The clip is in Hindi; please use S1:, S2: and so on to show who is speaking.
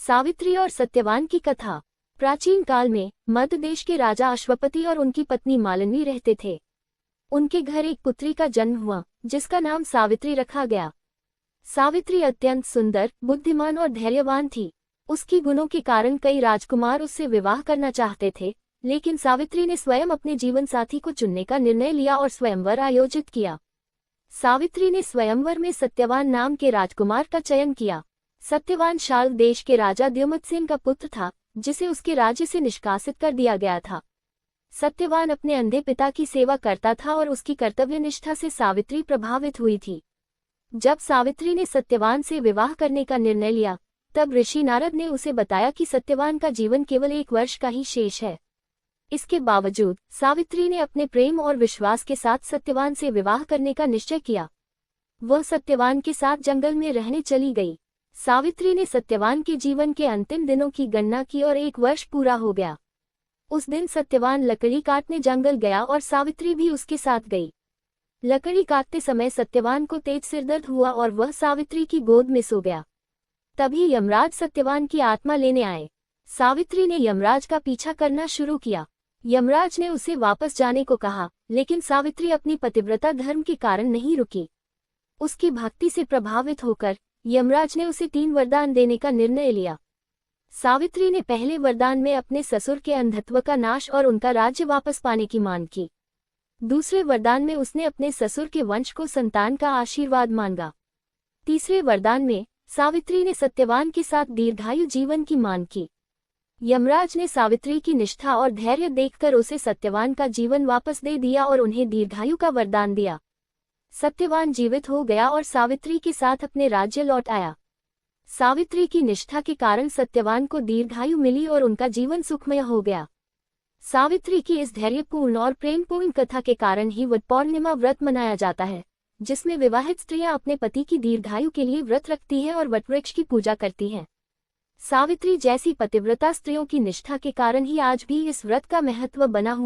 S1: सावित्री और सत्यवान की कथा। प्राचीन काल में मध्य देश के राजा अश्वपति और उनकी पत्नी मालिनी रहते थे। उनके घर एक पुत्री का जन्म हुआ जिसका नाम सावित्री रखा गया। सावित्री अत्यंत सुंदर, बुद्धिमान और धैर्यवान थी। उसकी गुणों के कारण कई राजकुमार उससे विवाह करना चाहते थे, लेकिन सावित्री ने स्वयं अपने जीवन साथी को चुनने का निर्णय लिया और स्वयंवर आयोजित किया। सावित्री ने स्वयंवर में सत्यवान नाम के राजकुमार का चयन किया। सत्यवान शाल देश के राजा द्युमत्सेन का पुत्र था, जिसे उसके राज्य से निष्कासित कर दिया गया था। सत्यवान अपने अंधे पिता की सेवा करता था और उसकी कर्तव्यनिष्ठा से सावित्री प्रभावित हुई थी। जब सावित्री ने सत्यवान से विवाह करने का निर्णय लिया, तब ऋषि नारद ने उसे बताया कि सत्यवान का जीवन केवल 1 वर्ष का ही शेष है। इसके बावजूद सावित्री ने अपने प्रेम और विश्वास के साथ सत्यवान से विवाह करने का निश्चय किया। वह सत्यवान के साथ जंगल में रहने चली गई। सावित्री ने सत्यवान के जीवन के अंतिम दिनों की गणना की और 1 वर्ष पूरा हो गया। उस दिन सत्यवान लकड़ी काटने जंगल गया और सावित्री भी उसके साथ गई। लकड़ी काटते समय सत्यवान को तेज सिरदर्द हुआ और वह सावित्री की गोद में सो गया। तभी यमराज सत्यवान की आत्मा लेने आए। सावित्री ने यमराज का पीछा करना शुरू किया। यमराज ने उसे वापस जाने को कहा, लेकिन सावित्री अपनी पतिव्रता धर्म के कारण नहीं रुकी। उसकी भक्ति से प्रभावित होकर यमराज ने उसे 3 वरदान देने का निर्णय लिया। सावित्री ने पहले वरदान में अपने ससुर के अंधत्व का नाश और उनका राज्य वापस पाने की मांग की। दूसरे वरदान में उसने अपने ससुर के वंश को संतान का आशीर्वाद मांगा। तीसरे वरदान में सावित्री ने सत्यवान के साथ दीर्घायु जीवन की मांग की। यमराज ने सावित्री की निष्ठा और धैर्य देखकर उसे सत्यवान का जीवन वापस दे दिया और उन्हें दीर्घायु का वरदान दिया। सत्यवान जीवित हो गया और सावित्री के साथ अपने राज्य लौट आया। सावित्री की निष्ठा के कारण सत्यवान को दीर्घायु मिली और उनका जीवन सुखमय हो गया। सावित्री की इस धैर्यपूर्ण और प्रेमपूर्ण कथा के कारण ही वट पौर्णिमा व्रत मनाया जाता है, जिसमें विवाहित स्त्रियां अपने पति की दीर्घायु के लिए व्रत रखती हैं और वटवृक्ष की पूजा करती हैं। सावित्री जैसी पतिव्रता स्त्रियों की निष्ठा के कारण ही आज भी इस व्रत का महत्व बना हुआ